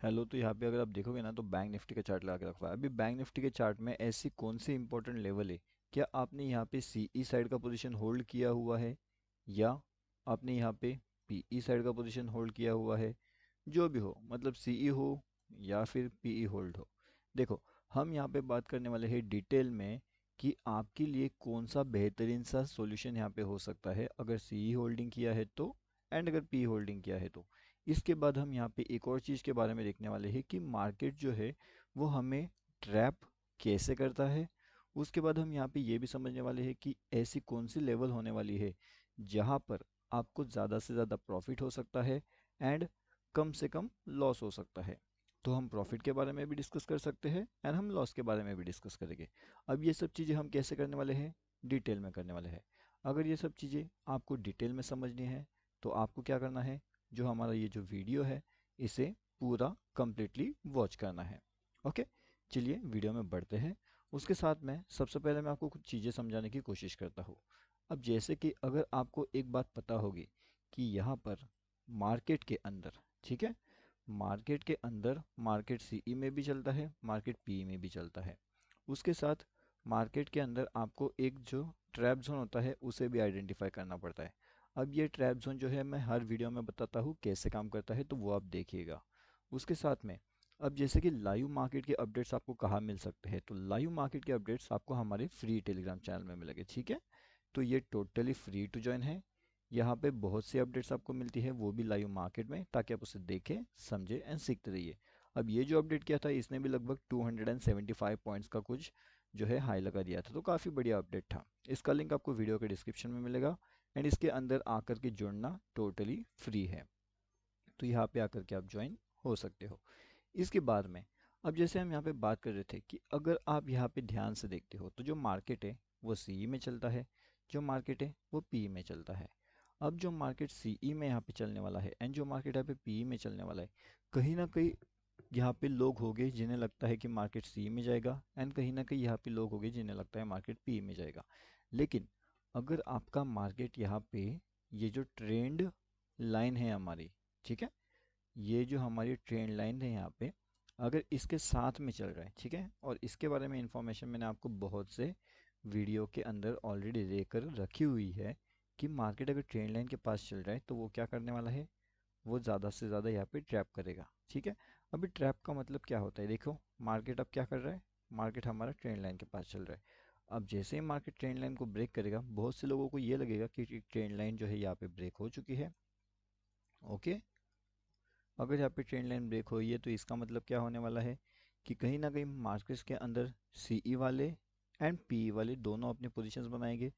Hello. तो यहाँ पे अगर आप देखोगे ना तो बैंक निफ्टी का चार्ट लगा के रखा है। अभी बैंक निफ्टी के चार्ट में ऐसी कौन सी इंपॉर्टेंट लेवल है? क्या आपने यहाँ पे सीई साइड का पोजीशन होल्ड किया हुआ है, या आपने यहाँ पे पीई साइड का पोजीशन होल्ड किया हुआ है? जो भी हो, मतलब सीई हो या फिर पीई होल्ड हो, देखो हम यहाँ पे बात करने वाले हैं डिटेल में कि आपके लिए कौन सा बेहतरीन सा सॉल्यूशन यहाँ पे हो सकता है अगर सीई होल्डिंग किया है तो, एंड अगर पी होल्डिंग किया है तो। इसके बाद हम यहाँ पे एक और चीज़ के बारे में देखने वाले हैं कि मार्केट जो है वो हमें ट्रैप कैसे करता है। उसके बाद हम यहाँ पे ये भी समझने वाले हैं कि ऐसी कौन सी लेवल होने वाली है जहाँ पर आपको ज़्यादा से ज़्यादा प्रॉफिट हो सकता है एंड कम से कम लॉस हो सकता है। तो हम प्रॉफिट के बारे में भी डिस्कस कर सकते हैं एंड हम लॉस के बारे में भी डिस्कस करेंगे। अब ये सब चीज़ें हम कैसे करने वाले हैं? डिटेल में करने वाले हैं। अगर ये सब चीज़ें आपको डिटेल में समझनी है तो आपको क्या करना है, जो हमारा ये जो वीडियो है इसे पूरा कंप्लीटली वॉच करना है। ओके, चलिए वीडियो में बढ़ते हैं। उसके साथ में सबसे पहले मैं आपको कुछ चीज़ें समझाने की कोशिश करता हूँ। अब जैसे कि अगर आपको एक बात पता होगी कि यहाँ पर मार्केट के अंदर, ठीक है, मार्केट के अंदर मार्केट सीई में भी चलता है, मार्केट पीई में भी चलता है। उसके साथ मार्केट के अंदर आपको एक जो ट्रैप जोन होता है उसे भी आइडेंटिफाई करना पड़ता है। अब ये ट्रैप जोन जो है मैं हर वीडियो में बताता हूँ कैसे काम करता है, तो वो आप देखिएगा। उसके साथ में अब जैसे कि लाइव मार्केट के अपडेट्स आपको कहाँ मिल सकते हैं, तो लाइव मार्केट के अपडेट्स आपको हमारे फ्री टेलीग्राम चैनल में मिलेंगे, ठीक है। तो ये टोटली फ्री टू ज्वाइन है। यहाँ पे बहुत सी अपडेट्स आपको मिलती है, वो भी लाइव मार्केट में, ताकि आप उसे देखें, समझें एंड सीखते रहिए। अब ये जो अपडेट किया था इसने भी लगभग 275 पॉइंट्स का कुछ जो है हाई लगा दिया था, तो काफ़ी बढ़िया अपडेट था। इसका लिंक आपको वीडियो के डिस्क्रिप्शन में मिलेगा एंड इसके अंदर आकर के जुड़ना टोटली फ्री है। तो यहाँ पे आकर के आप ज्वाइन हो सकते हो। इसके बाद में अब जैसे हम यहाँ पे बात कर रहे थे कि अगर आप यहाँ पे ध्यान से देखते हो तो जो मार्केट है वो सी में चलता है, जो मार्केट है वो पी में चलता है। अब जो मार्केट सीई में यहाँ पे चलने वाला है एंड जो मार्केट यहाँ पे पी में चलने वाला है, कहीं ना कहीं यहाँ पे लोग होंगे जिन्हें लगता है कि मार्केट सी में जाएगा एंड कहीं ना कहीं यहाँ पे लोग होंगे जिन्हें लगता है मार्केट पी में जाएगा। लेकिन अगर आपका मार्केट यहाँ पे, ये जो ट्रेंड लाइन है हमारी, ठीक है, ये जो हमारी ट्रेंड लाइन है यहाँ पे, अगर इसके साथ में चल रहा है, ठीक है, और इसके बारे में इंफॉर्मेशन मैंने आपको बहुत से वीडियो के अंदर ऑलरेडी देकर रखी हुई है कि मार्केट अगर ट्रेंड लाइन के पास चल रहा है तो वो क्या करने वाला है, वो ज़्यादा से ज़्यादा यहाँ पे ट्रैप करेगा, ठीक है। अभी ट्रैप का मतलब क्या होता है, देखो मार्केट अब क्या कर रहा है, मार्केट हमारा ट्रेंड लाइन के पास चल रहा है। अब जैसे ही मार्केट ट्रेंड लाइन को ब्रेक करेगा, बहुत से लोगों को ये लगेगा कि ट्रेंड लाइन जो है यहाँ पे ब्रेक हो चुकी है। ओके, अगर यहाँ पे ट्रेंड लाइन ब्रेक हुई है तो इसका मतलब क्या होने वाला है कि कहीं ना कहीं मार्केट्स के अंदर सीई वाले एंड पीई वाले दोनों अपने पोजीशंस बनाएंगे।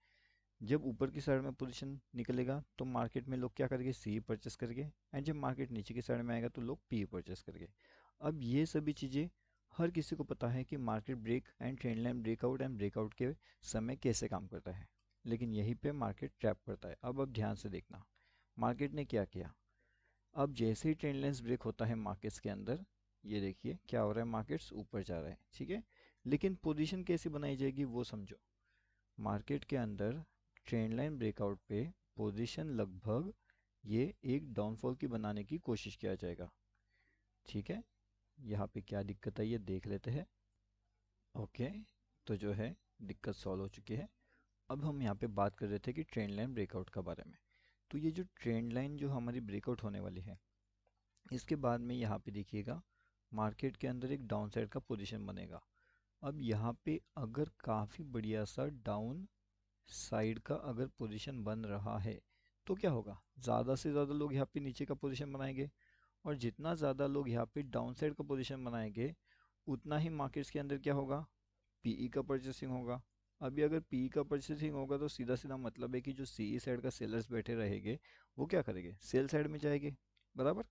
जब ऊपर की साइड में पोजीशन निकलेगा तो मार्केट में लोग क्या करेंगे, सी परचेस करेंगे, एंड जब मार्केट नीचे की साइड में आएगा तो लोग पी परचेस करेंगे। अब ये सभी चीज़ें हर किसी को पता है कि market break and trend line breakout and breakout के समय कैसे काम करता है, लेकिन यहीं पे मार्केट ट्रैप करता है। अब ध्यान से देखना मार्केट ने क्या किया। अब जैसे ही ट्रेंड लाइन्स ब्रेक होता है मार्केट्स के अंदर, ये देखिए क्या हो रहा है, मार्केट्स ऊपर जा रहा है, ठीक है। लेकिन पोजीशन कैसी बनाई जाएगी वो समझो। मार्केट के अंदर ट्रेंड लाइन ब्रेकआउट पे पोजीशन लगभग ये एक डाउनफॉल की बनाने की कोशिश किया जाएगा, ठीक है। यहाँ पे क्या दिक्कत है ये देख लेते हैं। ओके, तो जो है दिक्कत सॉल्व हो चुकी है। अब हम यहाँ पे बात कर रहे थे कि ट्रेंड लाइन ब्रेकआउट के बारे में। तो ये जो ट्रेंड लाइन जो हमारी ब्रेकआउट होने वाली है, इसके बाद में यहाँ पे देखिएगा मार्केट के अंदर एक डाउन साइड का पोजीशन बनेगा। अब यहाँ पे अगर काफ़ी बढ़िया सा डाउन साइड का अगर पोजीशन बन रहा है तो क्या होगा, ज़्यादा से ज़्यादा लोग यहाँ पे नीचे का पोजीशन बनाएंगे, और जितना ज़्यादा लोग यहाँ पे डाउन साइड का पोजीशन बनाएंगे उतना ही मार्केट्स के अंदर क्या होगा, पीई का परचेसिंग होगा। अभी अगर पीई का परचेसिंग होगा तो सीधा सीधा मतलब है कि जो सीई साइड का सेलर्स बैठे रहेंगे वो क्या करेंगे, सेल साइड में जाएंगे, बराबर।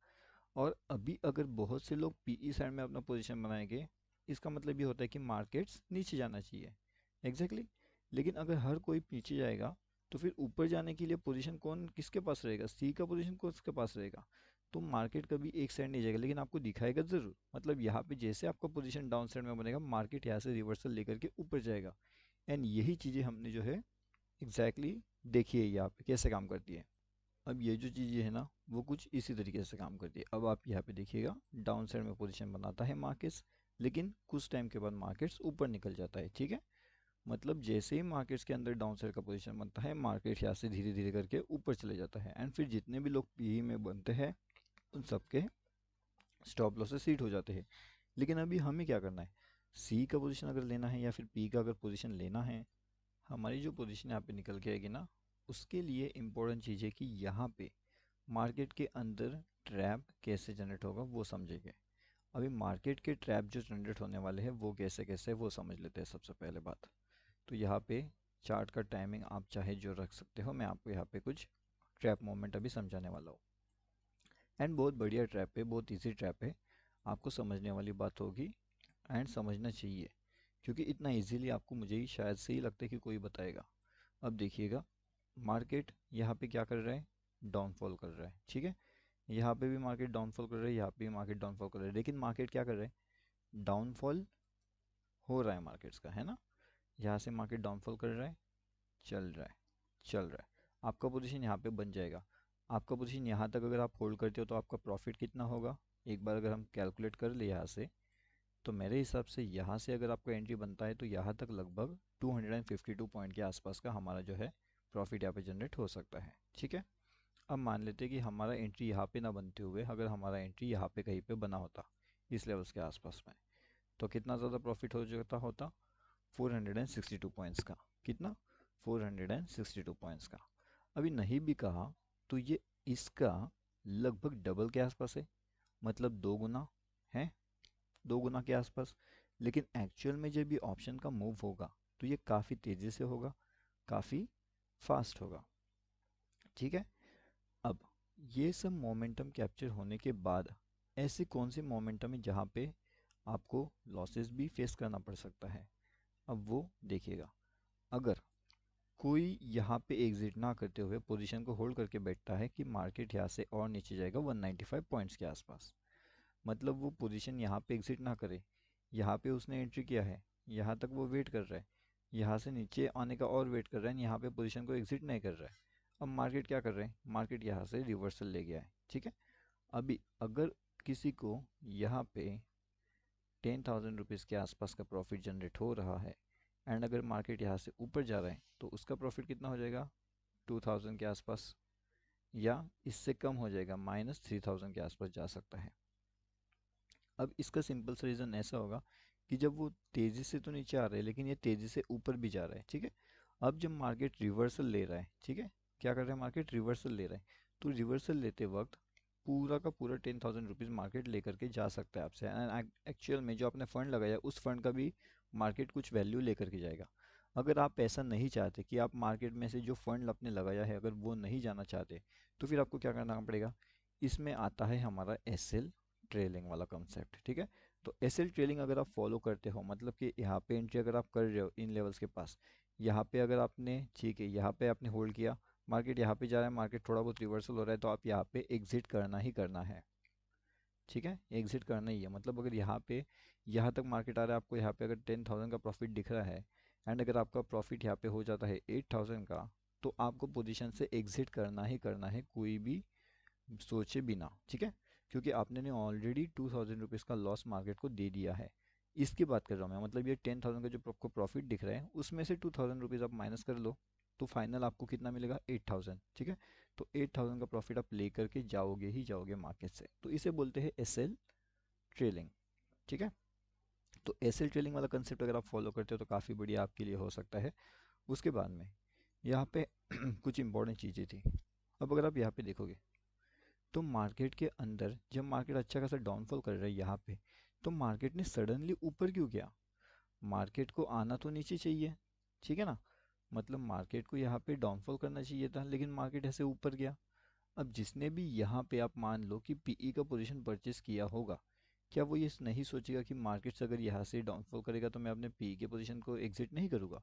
और अभी अगर बहुत से लोग पीई साइड में अपना पोजीशन बनाएंगे, इसका मतलब ये होता है कि मार्केट्स नीचे जाना चाहिए, एग्जैक्टली exactly। लेकिन अगर हर कोई पीछे जाएगा तो फिर ऊपर जाने के लिए पोजीशन कौन किसके पास रहेगा, सी का पोजीशन कौन किसके पास रहेगा। तो मार्केट कभी एक साइड नहीं जाएगा, लेकिन आपको दिखाएगा ज़रूर। मतलब यहाँ पे जैसे आपका पोजीशन डाउन साइड में बनेगा, मार्केट यहाँ से रिवर्सल लेकर के ऊपर जाएगा। एंड यही चीज़ें हमने जो है एग्जैक्टली देखी है यहाँ पे कैसे काम करती है। अब ये जो चीज़ें है ना वो कुछ इसी तरीके से काम करती है। अब आप यहाँ पे देखिएगा डाउन साइड में पोजीशन बनाता है मार्केट्स, लेकिन कुछ टाइम के बाद मार्केट्स ऊपर निकल जाता है, ठीक है। मतलब जैसे ही मार्केट्स के अंदर डाउन साइड का पोजीशन बनता है, मार्केट यहाँ से धीरे धीरे करके ऊपर चले जाता है, एंड फिर जितने भी लोग पीई में बनते हैं उन सबके स्टॉप लॉसेस हिट हो जाते हैं। लेकिन अभी हमें क्या करना है, सी का पोजीशन अगर लेना है या फिर पी का अगर पोजीशन लेना है, हमारी जो पोजीशन यहाँ पे निकल के आएगी ना, उसके लिए इम्पोर्टेंट चीज़ है कि यहाँ पे मार्केट के अंदर ट्रैप कैसे जनरेट होगा वो समझेंगे। अभी मार्केट के ट्रैप जो जनरेट होने वाले हैं वो कैसे कैसे वो समझ लेते हैं। सबसे पहले बात तो यहाँ पे चार्ट का टाइमिंग आप चाहे जो रख सकते हो, मैं आपको यहाँ पे कुछ ट्रैप मोमेंट अभी समझाने वाला हूँ। एंड बहुत बढ़िया ट्रैप है, बहुत इजी ट्रैप है, आपको समझने वाली बात होगी एंड समझना चाहिए, क्योंकि इतना इजीली आपको मुझे ही शायद से ही लगता है कि कोई बताएगा। अब देखिएगा मार्केट यहाँ पे क्या कर रहा है, डाउनफॉल कर रहा है, ठीक है। यहाँ पे भी मार्केट डाउनफॉल कर रहा है, यहाँ पे भी मार्केट डाउनफॉल कर रहा है, लेकिन मार्केट क्या कर रहा है, डाउनफॉल हो रहा है मार्केट्स का, है ना। यहाँ से मार्केट डाउनफॉल कर रहा है, चल रहा है, चल रहा है। आपका पोजीशन यहाँ पे बन जाएगा। आपका पोजीशन यहाँ तक अगर आप होल्ड करते हो तो आपका प्रॉफिट कितना होगा, एक बार अगर हम कैलकुलेट कर ले यहाँ से, तो मेरे हिसाब से यहाँ से अगर आपका एंट्री बनता है तो यहाँ तक लगभग 252 पॉइंट के आसपास का हमारा जो है प्रॉफिट यहाँ पे जनरेट हो सकता है, ठीक है। अब मान लेते हैं कि हमारा एंट्री यहाँ पे ना बनते हुए अगर हमारा एंट्री यहाँ पे कहीं पे बना होता इस लेवल्स के आसपास में, तो कितना ज़्यादा प्रॉफिट हो जाता होता, 462 पॉइंट्स का। कितना, 462 पॉइंट्स का। अभी नहीं भी कहा तो ये इसका लगभग डबल के आसपास है, मतलब दो गुना है, दो गुना के आसपास। लेकिन एक्चुअल में जब ये ऑप्शन का मूव होगा तो ये काफ़ी तेज़ी से होगा, काफ़ी फास्ट होगा, ठीक है। अब ये सब मोमेंटम कैप्चर होने के बाद ऐसे कौन से मोमेंटम है जहाँ पे आपको लॉसेस भी फेस करना पड़ सकता है, अब वो देखिएगा। अगर कोई यहाँ पे एग्जिट ना करते हुए पोजीशन को होल्ड करके बैठता है कि मार्केट यहाँ से और नीचे जाएगा 195 पॉइंट्स के आसपास, मतलब वो पोजीशन यहाँ पे एग्जिट ना करे, यहाँ पे उसने एंट्री किया है, यहाँ तक वो वेट कर रहा है, यहाँ से नीचे आने का और वेट कर रहा है, यहाँ पे पोजीशन को एग्जिट नहीं कर रहा है। अब मार्केट क्या कर रहे हैं, मार्केट यहाँ से रिवर्सल ले गया है, ठीक है। अभी अगर किसी को यहाँ पे 10,000 रुपीज़ के आसपास का प्रॉफिट जनरेट हो रहा है, एंड अगर मार्केट यहाँ से ऊपर जा रहा है तो उसका प्रॉफिट कितना हो जाएगा, 2,000 के आसपास, या इससे कम हो जाएगा, -3,000 के आसपास जा सकता है। अब इसका सिंपल सा रीज़न ऐसा होगा कि जब वो तेज़ी से तो नीचे आ रहा है लेकिन ये तेज़ी से ऊपर भी जा रहा है, ठीक है। अब जब मार्केट रिवर्सल ले रहा है, ठीक है, क्या कर रहा है मार्केट, रिवर्सल ले रहा है, तो रिवर्सल लेते वक्त पूरा का पूरा 10,000 रुपीज़ मार्केट लेकर के जा सकता है आपसे, एंड एक्चुअल में जो आपने फ़ंड लगाया उस फंड का भी मार्केट कुछ वैल्यू लेकर के जाएगा। अगर आप ऐसा नहीं चाहते कि आप मार्केट में से जो फंड आपने लगाया है अगर वो नहीं जाना चाहते, तो फिर आपको क्या करना पड़ेगा, इसमें आता है हमारा एसएल ट्रेलिंग वाला कॉन्सेप्ट, ठीक है। तो एसएल ट्रेलिंग अगर आप फॉलो करते हो, मतलब कि यहाँ पे एंट्री अगर आप कर रहे हो इन लेवल्स के पास, यहाँ पे अगर आपने, ठीक है, यहाँ पे आपने होल्ड किया, मार्केट यहाँ पे जा रहा है, मार्केट थोड़ा बहुत रिवर्सल हो रहा है, तो आप यहाँ पे एग्जिट करना ही करना है, ठीक है, एग्जिट करना ही है। मतलब अगर यहाँ पे यहाँ तक मार्केट आ रहा है, आपको यहाँ पे अगर 10,000 का प्रॉफिट दिख रहा है, एंड अगर आपका प्रॉफिट यहाँ पे हो जाता है 8,000 का, तो आपको पोजीशन से एग्जिट करना ही करना है, कोई भी सोचे बिना, ठीक है। क्योंकि आपने ने ऑलरेडी 2,000 रुपीज़ का लॉस मार्केट को दे दिया है। इसकी बात कर रहा हूँ मैं, मतलब ये 10,000 का जो आपको प्रॉफिट दिख रहा है उसमें से 2,000 रुपीज़ आप माइनस कर लो, तो फाइनल आपको कितना मिलेगा, 8,000, ठीक है। तो 8,000 का प्रॉफिट आप ले करके जाओगे ही जाओगे मार्केट से, तो इसे बोलते हैं एसएल ट्रेलिंग, ठीक है। तो एसएल ट्रेलिंग वाला कंसेप्ट अगर आप फॉलो करते हो तो काफ़ी बढ़िया आपके लिए हो सकता है। उसके बाद में यहाँ पे कुछ इंपॉर्टेंट चीज़ें थी। अब अगर आप यहाँ पे देखोगे तो मार्केट के अंदर जब मार्केट अच्छा खासा डाउनफॉल कर रहा है यहाँ पे, तो मार्केट ने सडनली ऊपर क्यों गया, मार्केट को आना तो नीचे चाहिए, ठीक है ना। मतलब मार्केट को यहाँ पे डाउनफॉल करना चाहिए था, लेकिन मार्केट ऐसे ऊपर गया। अब जिसने भी यहाँ पे आप मान लो कि पीई का पोजीशन परचेस किया होगा, क्या वो ये नहीं सोचेगा कि मार्केट से अगर यहाँ से डाउनफॉल करेगा तो मैं अपने पीई के पोजीशन को एग्जिट नहीं करूँगा।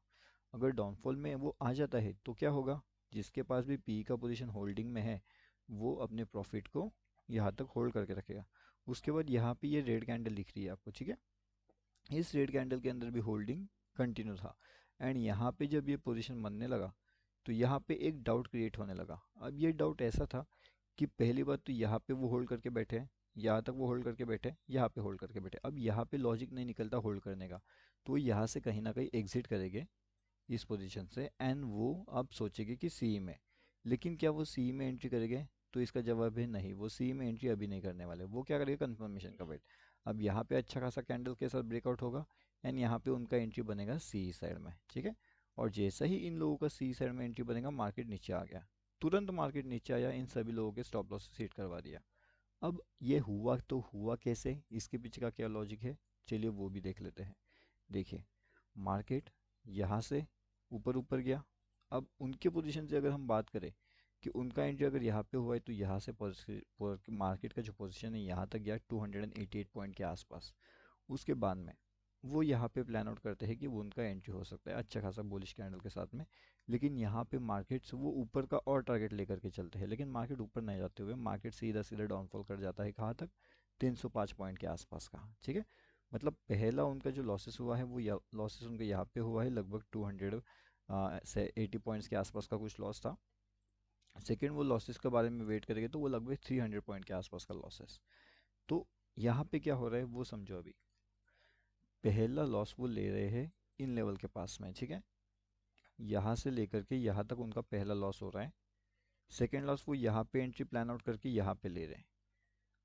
अगर डाउनफॉल में वो आ जाता है तो क्या होगा, जिसके पास भी पीई का पोजीशन होल्डिंग में है वो अपने प्रॉफिट को यहाँ तक होल्ड करके रखेगा। उसके बाद यहाँ पे ये रेड कैंडल दिख रही है आपको, ठीक है, इस रेड कैंडल के अंदर भी होल्डिंग कंटिन्यू था, एंड यहाँ पे जब ये पोजीशन बनने लगा, तो यहाँ पे एक डाउट क्रिएट होने लगा। अब ये डाउट ऐसा था कि पहली बात तो यहाँ पे वो होल्ड करके बैठे हैं, यहाँ तक वो होल्ड करके बैठे हैं, यहाँ पे होल्ड करके बैठे। अब यहाँ पे लॉजिक नहीं निकलता होल्ड करने का, तो यहाँ से कहीं ना कहीं एग्जिट करेंगे इस पोजीशन से, एंड वो अब सोचेंगे कि सी में। लेकिन क्या वो सी में एंट्री करेंगे? तो इसका जवाब है नहीं, वो सी में एंट्री अभी नहीं करने वाले। वो क्या करेंगे? कंफर्मेशन का वेट। अब यहाँ पे अच्छा खासा कैंडल के साथ ब्रेकआउट होगा, एंड यहाँ पे उनका एंट्री बनेगा सी साइड में, ठीक है। और जैसा ही इन लोगों का सी साइड में एंट्री बनेगा, मार्केट नीचे आ गया, तुरंत मार्केट नीचे आया, इन सभी लोगों के स्टॉप लॉस से हिट करवा दिया। अब ये हुआ तो हुआ कैसे, इसके पीछे का क्या लॉजिक है, चलिए वो भी देख लेते हैं। देखिए, मार्केट यहाँ से ऊपर ऊपर गया। अब उनके पोजीशन से अगर हम बात करें कि उनका एंट्री अगर यहाँ पे हुआ है, तो यहाँ से मार्केट का जो पोजीशन है यहाँ तक गया 288 पॉइंट के आसपास। उसके बाद में वो यहाँ पे प्लान आउट करते हैं कि वो उनका एंट्री हो सकता है अच्छा खासा बुलिश कैंडल के साथ में। लेकिन यहाँ पे मार्केट से वो ऊपर का और टारगेट लेकर के चलते हैं, लेकिन मार्केट ऊपर नहीं जाते हुए मार्केट सीधा सीधा डाउनफॉल कर जाता है कहाँ तक? 305 पॉइंट के आसपास का, ठीक है। मतलब पहला उनका जो लॉसेस हुआ है, वो लॉसेस उनका यहाँ पे हुआ है लगभग 280 पॉइंट्स के आसपास का कुछ लॉस था। सेकेंड, वो लॉसेस के बारे में वेट करेंगे तो वो लगभग 300 पॉइंट के आसपास का लॉसेस। तो यहाँ पे क्या हो रहा है वो समझो। अभी पहला लॉस वो ले रहे हैं इन लेवल के पास में, ठीक है। यहाँ से लेकर के यहाँ तक उनका पहला लॉस हो रहा है। सेकेंड लॉस वो यहाँ पे एंट्री प्लान आउट करके यहाँ पे ले रहे हैं।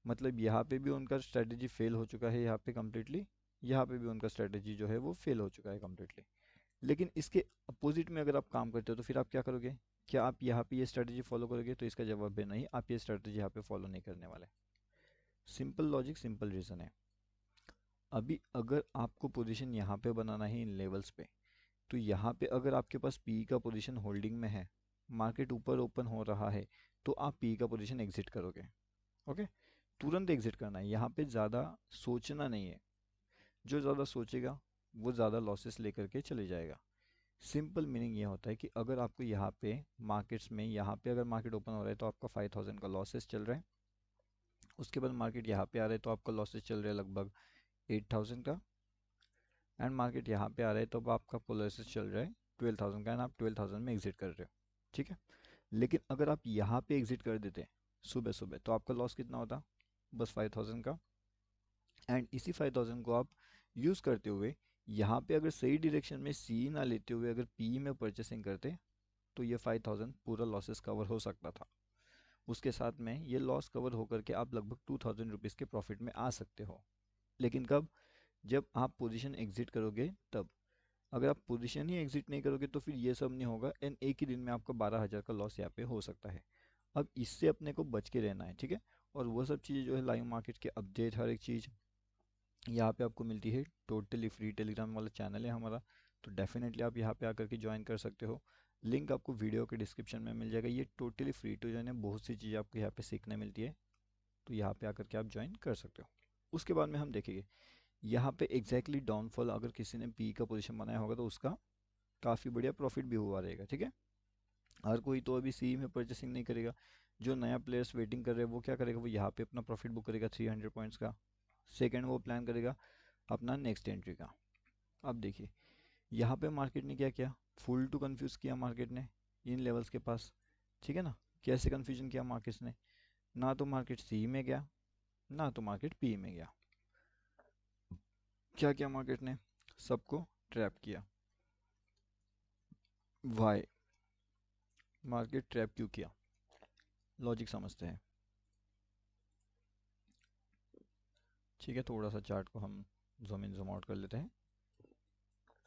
मतलब यहाँ पे भी उनका स्ट्रेटेजी फेल हो चुका है यहाँ पे कम्प्लीटली, यहाँ पे भी उनका स्ट्रेटेजी जो है वो फेल हो चुका है कम्प्लीटली। लेकिन इसके अपोजिट में अगर आप काम करते हो तो फिर आप क्या करोगे? क्या आप यहाँ पे ये स्ट्रेटेजी फॉलो करोगे? तो इसका जवाब है नहीं, आप ये स्ट्रेटेजी यहाँ पे फॉलो नहीं करने वाले। सिंपल लॉजिक, सिंपल रीज़न है। अभी अगर आपको पोजीशन यहाँ पे बनाना है इन लेवल्स पे, तो यहाँ पे अगर आपके पास पी का पोजीशन होल्डिंग में है, मार्केट ऊपर ओपन हो रहा है, तो आप पी का पोजीशन एग्जिट करोगे। ओके, तुरंत एग्जिट करना है, यहाँ पे ज़्यादा सोचना नहीं है। जो ज़्यादा सोचेगा वो ज़्यादा लॉसेस लेकर के चले जाएगा। सिंपल मीनिंग ये होता है कि अगर आपको यहाँ पे मार्केट्स में, यहाँ पे अगर मार्केट ओपन हो रहा है तो आपका 5000 का लॉसेस चल रहा है। उसके बाद मार्केट यहाँ पे आ रहा है तो आपका लॉसेस चल रहा है लगभग 8000 का। एंड मार्केट यहाँ पे आ रहा है तो अब आपका लॉसेस चल रहा है 12000 का, एंड आप 12000 में एग्जिट कर रहे हो, ठीक है। लेकिन अगर आप यहाँ पे एग्जिट कर देते सुबह सुबह, तो आपका लॉस कितना होता? बस 5000 का। एंड इसी 5000 को आप यूज़ करते हुए यहाँ पे अगर सही डायरेक्शन में सी ना लेते हुए अगर पी में परचेसिंग करते, तो ये 5000 पूरा लॉसेस कवर हो सकता था। उसके साथ में ये लॉस कवर होकर के आप लगभग 2000 रुपीज़ के प्रॉफिट में आ सकते हो। लेकिन कब? जब आप पोजीशन एग्जिट करोगे तब। अगर आप पोजीशन ही एग्जिट नहीं करोगे तो फिर ये सब नहीं होगा, एंड एक ही दिन में आपका 12000 का लॉस यहाँ पे हो सकता है। अब इससे अपने को बच के रहना है, ठीक है। और वो सब चीज़ें जो है लाइव मार्केट के अपडेट, हर एक चीज़ यहाँ पे आपको मिलती है। टोटली फ्री टेलीग्राम वाला चैनल है हमारा, तो डेफिनेटली आप यहाँ पे आकर के ज्वाइन कर सकते हो। लिंक आपको वीडियो के डिस्क्रिप्शन में मिल जाएगा। ये टोटली फ्री टू ज्वाइन है, बहुत सी चीज़ें आपको यहाँ पे सीखने मिलती है, तो यहाँ पे आकर के आप ज्वाइन कर सकते हो। उसके बाद में हम देखेंगे यहाँ पे एग्जैक्टली डाउनफॉल, अगर किसी ने पी का पोजीशन बनाया होगा तो उसका काफ़ी बढ़िया प्रॉफिट भी हुआ रहेगा, ठीक है। हर कोई तो अभी सी में परचेसिंग नहीं करेगा। जो नया प्लेयर्स वेटिंग कर रहे हैं वो क्या करेगा? वो यहाँ पे अपना प्रॉफिट बुक करेगा 300 पॉइंट्स का। सेकेंड, वो प्लान करेगा अपना नेक्स्ट एंट्री का। अब देखिए यहाँ पे मार्केट ने क्या किया, फुल टू कंफ्यूज किया मार्केट ने इन लेवल्स के पास, ठीक है ना। कैसे कंफ्यूजन किया मार्केट ने? ना तो मार्केट सी में गया, ना तो मार्केट पी में गया। क्या किया मार्केट ने? सबको ट्रैप किया। वाई मार्केट ट्रैप क्यों किया? लॉजिक समझते हैं, ठीक है। थोड़ा सा चार्ट को हम जूम इन जूम आउट कर लेते हैं।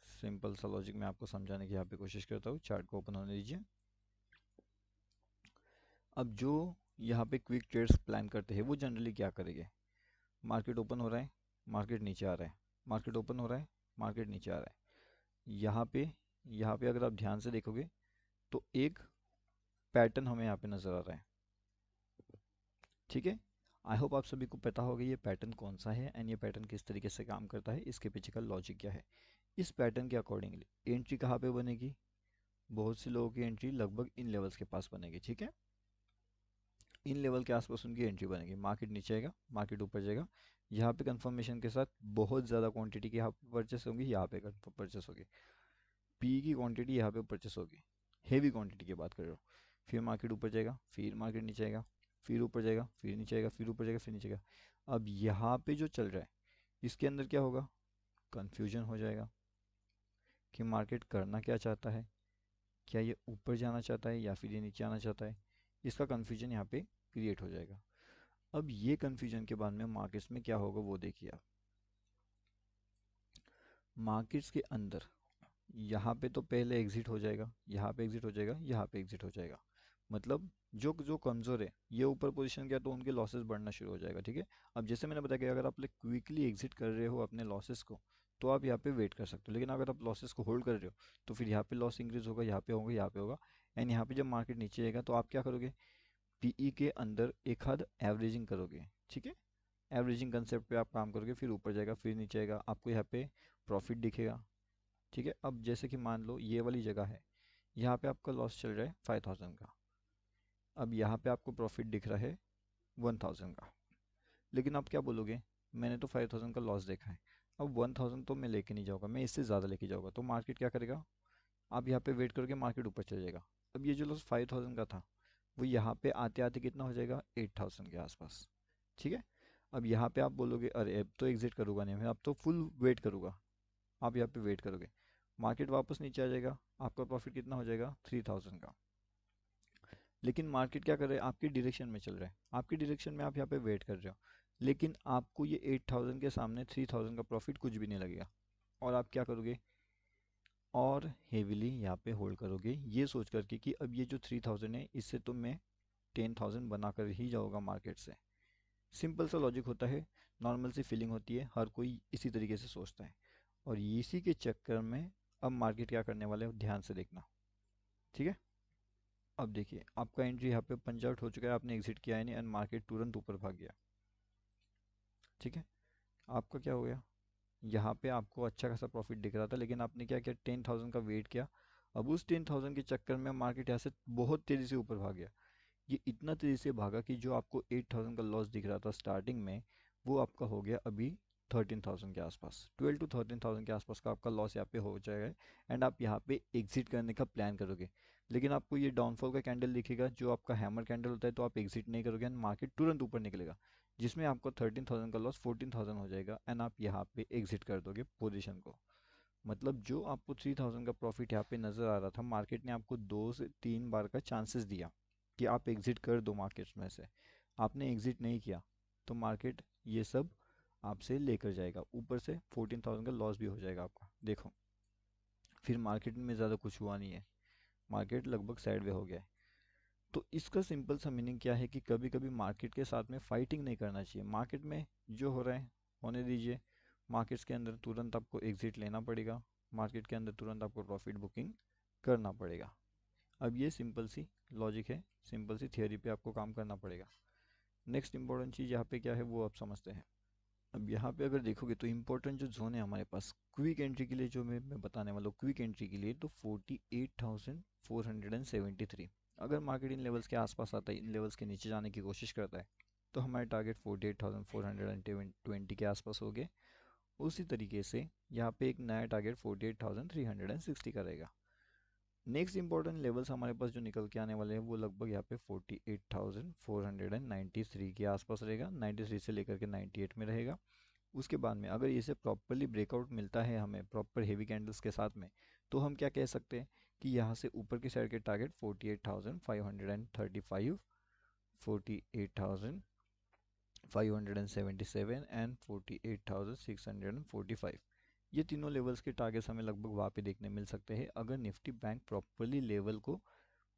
सिंपल सा लॉजिक मैं आपको समझाने की यहाँ पे कोशिश करता हूँ। चार्ट को ओपन होने दीजिए। अब जो यहाँ पे क्विक ट्रेड्स प्लान करते हैं वो जनरली क्या करेंगे? मार्केट ओपन हो रहा है, मार्केट नीचे आ रहा है, मार्केट ओपन हो रहा है, मार्केट नीचे आ रहा है। यहाँ पे अगर आप ध्यान से देखोगे तो एक पैटर्न हमें यहाँ पे नज़र आ रहा है, ठीक है। आई होप आप सभी को पता होगा ये पैटर्न कौन सा है, एंड ये पैटर्न किस तरीके से काम करता है, इसके पीछे का लॉजिक क्या है। इस पैटर्न के अकॉर्डिंगली एंट्री कहाँ पे बनेगी? बहुत से लोगों की एंट्री लगभग इन लेवल्स के पास बनेगी, ठीक है। इन लेवल के आसपास उनकी एंट्री बनेगी। मार्केट नीचे आएगा, मार्केट ऊपर जाएगा, यहाँ पे कंफर्मेशन के साथ बहुत ज़्यादा क्वांटिटी की यहाँ पे परचेस होगी, यहाँ पे परचेस होगी, पी की क्वांटिटी यहाँ पे परचेस होगी। हेवी क्वांटिटी की बात कर रहा हूँ। फिर मार्केट ऊपर जाएगा, फिर मार्केट नीचे आएगा, फिर ऊपर जाएगा, फिर नीचे आएगा, फिर ऊपर जाएगा, फिर नीचे आएगा। अब यहाँ पे जो चल रहा है इसके अंदर क्या होगा, कन्फ्यूजन हो जाएगा कि मार्केट करना क्या चाहता है, क्या ये ऊपर जाना चाहता है या फिर ये नीचे आना चाहता है। इसका कन्फ्यूजन यहाँ पे क्रिएट हो जाएगा। अब ये कन्फ्यूजन के बाद में मार्केट्स में क्या होगा वो देखिए आप। मार्केट्स के अंदर यहाँ पे तो पहले एग्जिट हो जाएगा, यहाँ पे एग्जिट हो जाएगा, यहाँ पे एग्जिट हो जाएगा। मतलब जो जो कमज़ोर है ये ऊपर पोजीशन गया तो उनके लॉसेस बढ़ना शुरू हो जाएगा, ठीक है। अब जैसे मैंने बताया कि अगर आप क्विकली एग्जिट कर रहे हो अपने लॉसेस को तो आप यहाँ पे वेट कर सकते हो, लेकिन अगर आप लॉसेस को होल्ड कर रहे हो तो फिर यहाँ पे लॉस इंक्रीज होगा, यहाँ पे होगा, यहाँ पे होगा। एंड यहाँ पे जब मार्केट नीचे आएगा तो आप क्या करोगे, पीई के अंदर एक हद एवरेजिंग करोगे, ठीक है। एवरेजिंग कंसेप्ट पे आप काम करोगे, फिर ऊपर जाएगा, फिर नीचे आएगा, आपको यहाँ पे प्रॉफिट दिखेगा, ठीक है। अब जैसे कि मान लो ये वाली जगह है, यहाँ पे आपका लॉस चल रहा है 5000 का, अब यहाँ पे आपको प्रॉफिट दिख रहा है 1000 का। लेकिन आप क्या बोलोगे, मैंने तो 5000 का लॉस देखा है, अब 1000 तो मैं लेके नहीं जाऊँगा, मैं इससे ज़्यादा लेके जाऊँगा। तो मार्केट क्या करेगा, आप यहाँ पे वेट करोगे, मार्केट ऊपर चल जाएगा। अब ये जो लॉस 5000 का था वो यहाँ पे आते आते कितना हो जाएगा, 8000 के आसपास, ठीक है। अब यहाँ पे आप बोलोगे अरे अब तो एग्जिट करूँगा नहीं मैं, अब तो फुल वेट करूँगा। आप यहाँ पे वेट करोगे, मार्केट वापस नीचे आ जाएगा, आपका प्रॉफिट कितना हो जाएगा, 3000 का। लेकिन मार्केट क्या कर रहा है, आपकी डायरेक्शन में चल रहा है, आपकी डायरेक्शन में आप यहाँ पे वेट कर रहे हो, लेकिन आपको ये 8000 के सामने 3000 का प्रॉफिट कुछ भी नहीं लगेगा। और आप क्या करोगे, और हेविली यहाँ पे होल्ड करोगे ये सोच करके कि अब ये जो 3000 है इससे तो मैं 10,000 बना कर ही जाऊँगा मार्केट से। सिंपल सा लॉजिक होता है, नॉर्मल सी फीलिंग होती है, हर कोई इसी तरीके से सोचता है। और इसी के चक्कर में अब मार्केट क्या करने वाला है ध्यान से देखना, ठीक है। अब देखिए आपका एंट्री यहाँ पे पंच आउट हो चुका है, आपने एग्जिट किया है नहीं, एंड मार्केट तुरंत ऊपर भाग गया, ठीक है। आपका क्या हो गया, यहाँ पे आपको अच्छा खासा प्रॉफिट दिख रहा था, लेकिन आपने क्या किया, 10,000 का वेट किया। अब उस 10,000 के चक्कर में मार्केट यहाँ से बहुत तेज़ी से ऊपर भाग गया। ये इतना तेज़ी से भागा कि जो आपको 8000 का लॉस दिख रहा था स्टार्टिंग में, वो आपका हो गया अभी 13,000 के आसपास, 12 to 13,000 के आसपास का आपका लॉस यहाँ पे हो जाएगा। एंड आप यहाँ पे एग्जिट करने का प्लान करोगे, लेकिन आपको ये डाउनफॉल का कैंडल दिखेगा जो आपका हैमर कैंडल होता है, तो आप एग्जिट नहीं करोगे एंड मार्केट तुरंत ऊपर निकलेगा, जिसमें आपको 13,000 का लॉस 14,000 हो जाएगा एंड आप यहाँ पे एग्जिट कर दोगे पोजिशन को। मतलब जो आपको 3000 का प्रॉफिट यहाँ पे नज़र आ रहा था, मार्केट ने आपको 2 से 3 बार का चांसेस दिया कि आप एग्जिट कर दो मार्केट्स में से, आपने एग्जिट नहीं किया तो मार्केट ये सब आपसे लेकर जाएगा, ऊपर से 14,000 का लॉस भी हो जाएगा आपका। देखो फिर मार्केट में ज़्यादा कुछ हुआ नहीं है, मार्केट लगभग साइड वे हो गया है। तो इसका सिंपल सा मीनिंग क्या है कि कभी कभी मार्केट के साथ में फाइटिंग नहीं करना चाहिए, मार्केट में जो हो रहा है होने दीजिए। मार्केट्स के अंदर तुरंत आपको एग्जिट लेना पड़ेगा, मार्केट के अंदर तुरंत आपको प्रॉफिट बुकिंग करना पड़ेगा। अब ये सिंपल सी लॉजिक है, सिंपल सी थियोरी पे आपको काम करना पड़ेगा। नेक्स्ट इंपॉर्टेंट चीज़ यहाँ पे क्या है वो आप समझते हैं। अब यहाँ पे अगर देखोगे तो इम्पोर्टेंट जो जोन है हमारे पास क्विक एंट्री के लिए, जो मैं बताने वाला हूँ क्विक एंट्री के लिए, तो 48,473। अगर मार्केट इन लेवल्स के आसपास आता है, इन लेवल्स के नीचे जाने की कोशिश करता है, तो हमारे टारगेट 48,420 के आसपास हो गए। उसी तरीके से यहाँ पे एक नया टारगेट 48,360 का रहेगा। नेक्स्ट इंपॉर्टेंट लेवल्स हमारे पास जो निकल के आने वाले हैं वो लगभग यहाँ पे 48,493 के आसपास रहेगा, 93 से लेकर के 98 में रहेगा। उसके बाद में अगर इसे प्रॉपरली ब्रेकआउट मिलता है हमें प्रॉपर हेवी कैंडल्स के साथ में, तो हम क्या कह सकते हैं कि यहाँ से ऊपर की साइड के टारगेट 48,535, 48,577 एंड 48,645, ये तीनों लेवल्स के टारगेट्स हमें लगभग वहाँ पे देखने मिल सकते हैं अगर निफ्टी बैंक प्रॉपरली लेवल को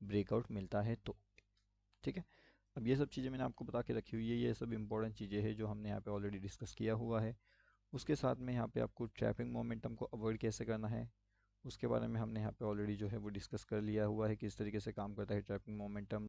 ब्रेकआउट मिलता है तो, ठीक है। अब ये सब चीज़ें मैंने आपको बता के रखी हुई है, ये सब इंपॉर्टेंट चीज़ें हैं जो हमने यहाँ पे ऑलरेडी डिस्कस किया हुआ है। उसके साथ में यहाँ पे आपको ट्रैपिंग मोमेंटम को अवॉइड कैसे करना है उसके बारे में हमने यहाँ पे ऑलरेडी जो है वो डिस्कस कर लिया हुआ है, किस तरीके से काम करता है ट्रैपिंग मोमेंटम।